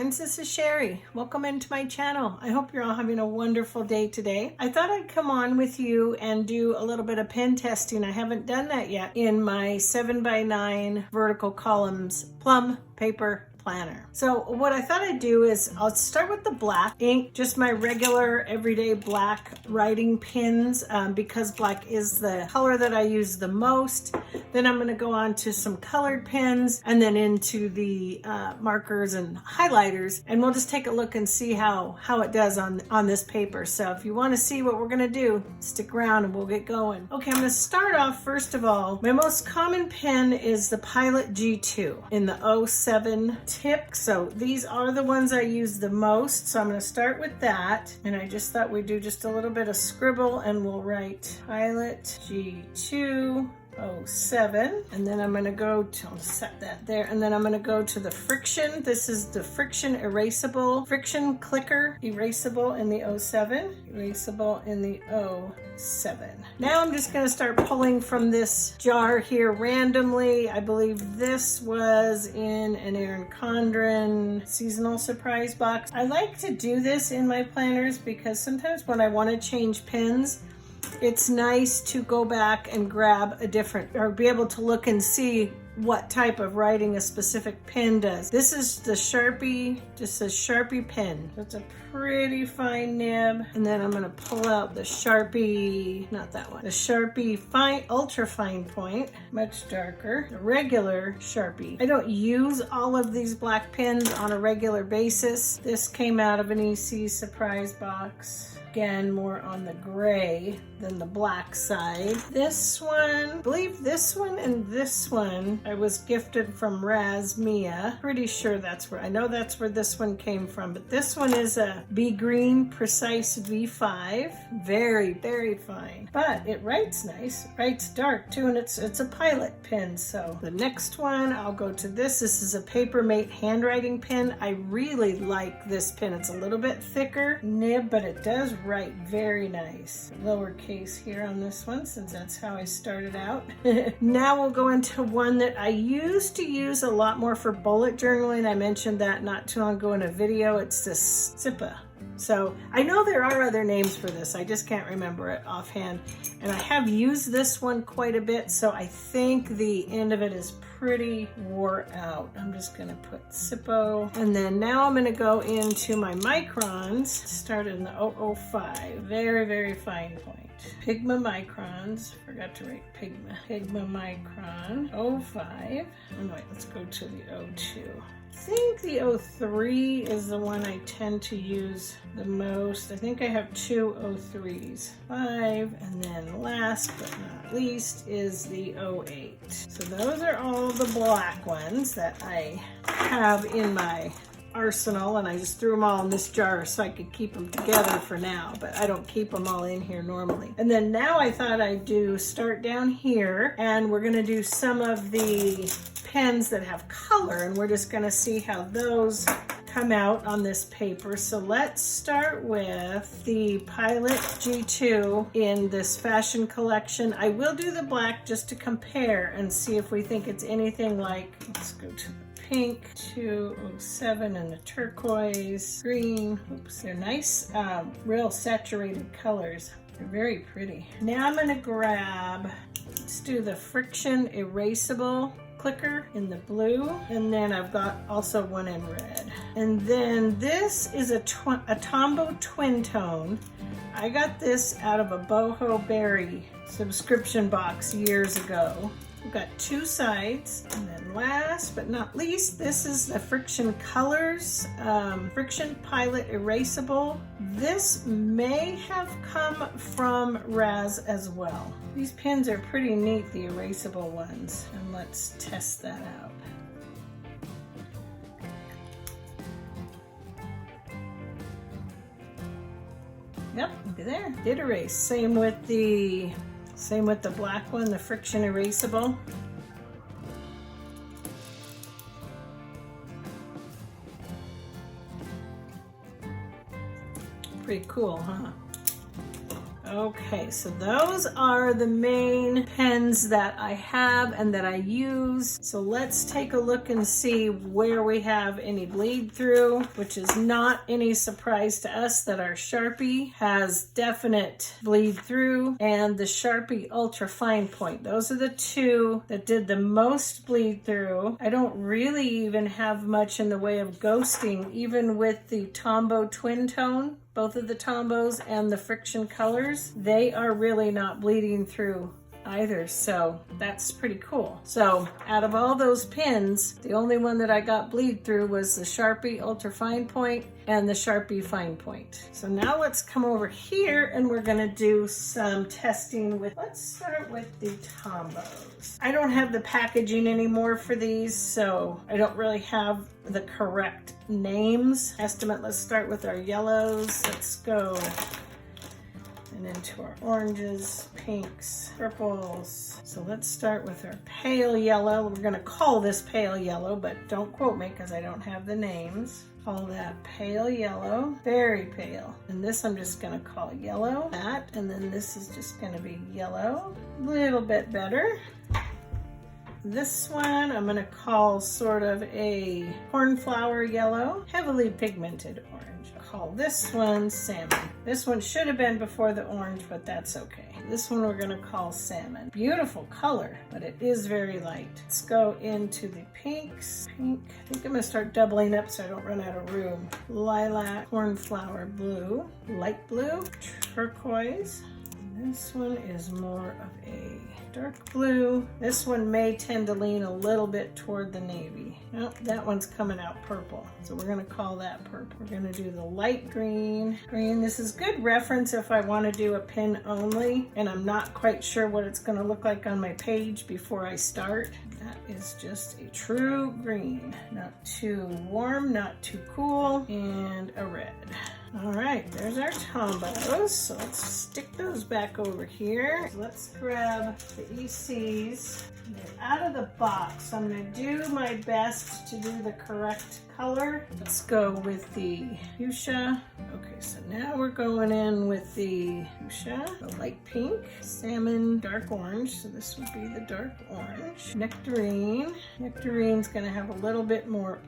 friends, this is Shary. Welcome into my channel. I hope you're all having a wonderful day today. I thought I'd come on with you and do a little bit of pen testing. I haven't done that yet in my 7x9 vertical columns Plum Paper Planner. So what I thought I'd do is I'll start with the black ink, just my regular everyday black writing pens, because black is the color that I use the most. Then I'm going to go on to some colored pens and then into the markers and highlighters, and we'll just take a look and see how it does on this paper. So if you want to see what we're going to do, stick around and we'll get going. Okay, I'm going to start off first of all. My most common pen is the Pilot G2 in the 07 tip. So these are the ones I use the most. So I'm going to start with that. And I just thought we'd do just a little bit of scribble and we'll write Pilot G2 07, and then I'm going to go to, I'll set that there, and then I'm going to go to the friction. This is the friction erasable, friction clicker erasable in the 07, erasable in the 07. Now I'm just going to start pulling from this jar here randomly. I believe this was in an Erin Condren seasonal surprise box. I like to do this in my planners because sometimes when I want to change pens, it's nice to go back and grab a different, or be able to look and see what type of writing a specific pen does. This is the Sharpie, just says Sharpie pen. That's a pretty fine nib. And then I'm gonna pull out the Sharpie, not that one, the Sharpie fine, ultra fine point, much darker, the regular Sharpie. I don't use all of these black pens on a regular basis. This came out of an EC surprise box. Again, more on the gray than the black side. This one, I believe this one and this one I was gifted from Mia. Pretty sure that's where, I know that's where this one came from, but this one is a Be Green Precise V5. Very, very fine. But it writes nice, it writes dark too, and it's a Pilot pen. So the next one, I'll go to this. This is a Papermate handwriting pen. I really like this pen. It's a little bit thicker nib, but it does write very nice. Lowercase here on this one, since that's how I started out. Now we'll go into one that I used to use a lot more for bullet journaling. I mentioned that not too long ago in a video. It's this Sippa. So I know there are other names for this, I just can't remember it offhand. And I have used this one quite a bit, so I think the end of it is pretty wore out. I'm just gonna put Sippo. And then now I'm gonna go into my microns, started in the 005, very, very fine point. Pigma microns, forgot to write Pigma. Pigma micron, 05. Oh wait, let's go to the 02. I think the 03 is the one I tend to use the most. I think I have two 03s. 5, and then last but not least is the 08. So those are all the black ones that I have in my arsenal, and I just threw them all in this jar so I could keep them together for now, but I don't keep them all in here normally. And then now I thought I'd start down here, and we're gonna do some of the pens that have color, and we're just gonna see how those come out on this paper. So let's start with the Pilot G2 in this fashion collection. I will do the black just to compare and see if we think it's anything like, let's go to the pink, 207, and the turquoise, green. Oops, they're nice, real saturated colors. They're very pretty. Now I'm gonna grab, let's do the friction erasable clicker in the blue, and then I've got also one in red. And then this is a Tombow twin tone. I got this out of a Boho Berry subscription box years ago. We've got two sides, and then last but not least, this is the Friction Colors Friction Pilot Erasable. This may have come from Raz as well. These pens are pretty neat, the erasable ones, and let's test that out. Yep, look at there, did erase. Same with the black one, the Friction Erasable. Pretty cool, huh? Okay, so those are the main pens that I have and that I use. So let's take a look and see where we have any bleed through, which is not any surprise to us that our Sharpie has definite bleed through, and the Sharpie Ultra Fine Point. Those are the two that did the most bleed through. I don't really even have much in the way of ghosting, even with the Tombow Twin Tone. Both of the Tombos and the Friction Colors, they are really not bleeding through either, so that's pretty cool. So out of all those pens, the only one that I got bleed through was the Sharpie Ultra Fine Point and the Sharpie Fine Point. So now let's come over here and we're gonna do some testing with, let's start with the Tombos. I don't have the packaging anymore for these, so I don't really have the correct names. Estimate, let's start with our yellows. Let's go and into our oranges, pinks, purples. So let's start with our pale yellow. We're gonna call this pale yellow, but don't quote me because I don't have the names. Call that pale yellow, very pale. And this I'm just gonna call yellow, that, and then this is just gonna be yellow, a little bit better. This one I'm gonna call sort of a cornflower yellow, heavily pigmented orange. Call this one salmon. This one should have been before the orange, but that's okay. This one we're gonna call salmon. Beautiful color, but it is very light. Let's go into the pinks. Pink, I think I'm gonna start doubling up so I don't run out of room. Lilac, cornflower blue, light blue, turquoise. This one is more of a dark blue. This one may tend to lean a little bit toward the navy. Nope, that one's coming out purple. So we're gonna call that purple. We're gonna do the light green. Green, this is good reference if I wanna do a pin only and I'm not quite sure what it's gonna look like on my page before I start. That is just a true green. Not too warm, not too cool, and a red. All right, there's our Tombos. So let's stick those back over here. Let's grab the ECs. They're out of the box. So I'm gonna do my best to do the correct color. Let's go with the fuchsia. Okay, so now we're going in with the fuchsia, the light pink, salmon, dark orange. So this would be the dark orange. Nectarine. Nectarine's gonna have a little bit more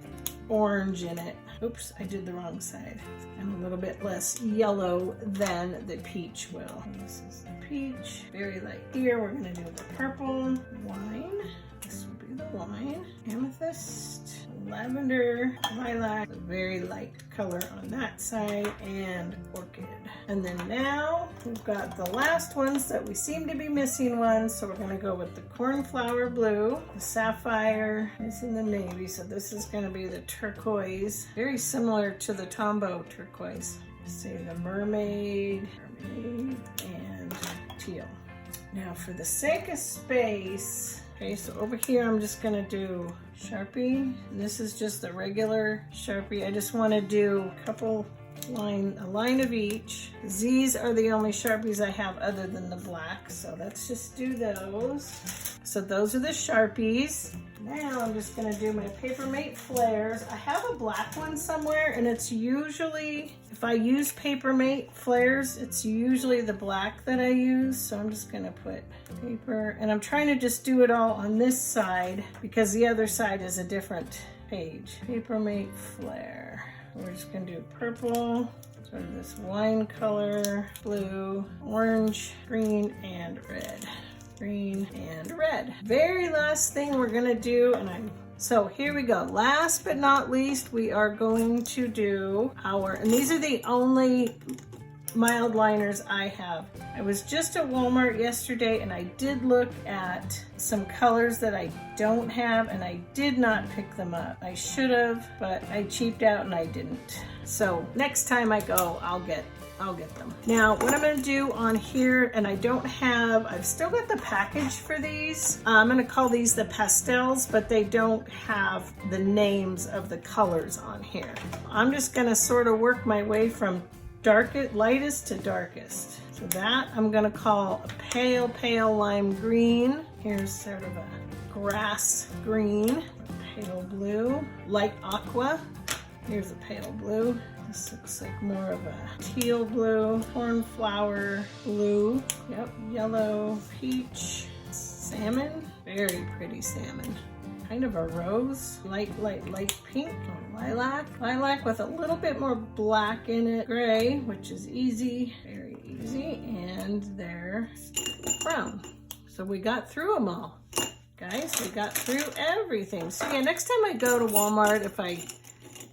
orange in it. Oops, I did the wrong side. And a little bit less yellow than the peach will. This is the peach, very light here. We're gonna do the purple, wine. This will be the wine, amethyst, lavender, lilac, a very light color on that side, and orchid. And then now we've got the last ones that we seem to be missing one. So we're gonna go with the cornflower blue, the sapphire, it's in the navy. So this is gonna be the turquoise, very similar to the Tombow turquoise. Say the mermaid, and teal. Now for the sake of space, okay, so over here I'm just gonna do Sharpie. And this is just the regular Sharpie. I just wanna do a line of each. These are the only Sharpies I have other than the black, so let's just do those. So those are the Sharpies. Now I'm just gonna do my Papermate flares. I have a black one somewhere, and it's usually, if I use Papermate flares, it's usually the black that I use. So I'm just gonna put paper, and I'm trying to just do it all on this side because the other side is a different page. Papermate flare. We're just gonna do purple, sort of this wine color, blue, orange, green, and red. Green and red. Very last thing we're gonna do, so here we go. Last but not least, we are going to do and these are the only mild liners I have. I was just at Walmart yesterday and I did look at some colors that I don't have and I did not pick them up. I should have, but I cheaped out and I didn't. So next time I go, I'll get them. Now, what I'm gonna do on here, and I've still got the package for these. I'm gonna call these the Pastels, but they don't have the names of the colors on here. I'm just gonna sort of work my way from lightest to darkest. So that I'm gonna call a pale, pale lime green. Here's sort of a grass green, pale blue, light aqua. Here's a pale blue. This looks like more of a teal blue, cornflower blue. Yep, yellow, peach, salmon. Very pretty salmon. Kind of a rose, light pink, lilac. Lilac with a little bit more black in it. Gray, which is easy, very easy. And there's brown. So we got through them all. Guys, we got through everything. So yeah, next time I go to Walmart,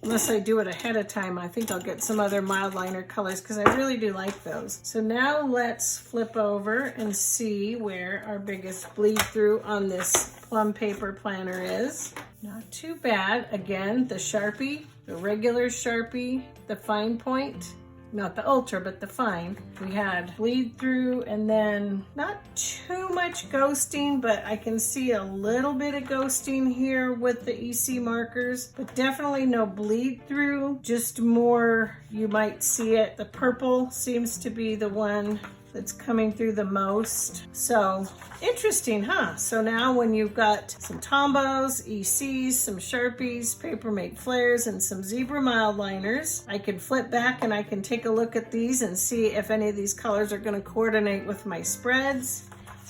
unless I do it ahead of time, I think I'll get some other mild liner colors because I really do like those. So now let's flip over and see where our biggest bleed through on this Plum Paper Planner is. Not too bad. Again, the Sharpie, the regular Sharpie, the fine point, not the ultra, but the fine. We had bleed through and then not too much ghosting, but I can see a little bit of ghosting here with the EC markers, but definitely no bleed through, just more, you might see it. The purple seems to be the one that's coming through the most. So interesting, huh? So now when you've got some Tombos, ECs, some Sharpies, Paper Mate Flares, and some Zebra mild liners, I can flip back and I can take a look at these and see if any of these colors are going to coordinate with my spreads.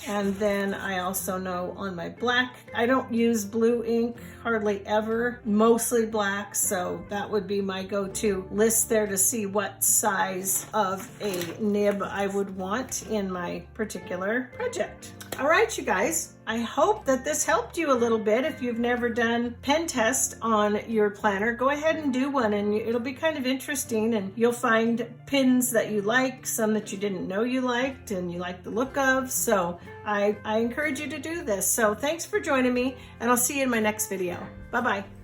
And then I also know on my black, I don't use blue ink hardly ever, mostly black, so that would be my go-to list there to see what size of a nib I would want in my particular project. All right, you guys, I hope that this helped you a little bit. If you've never done pen test on your planner, go ahead and do one, and it'll be kind of interesting, and you'll find pins that you like, some that you didn't know you liked and you like the look of. So I encourage you to do this. So thanks for joining me, and I'll see you in my next video. Bye-bye.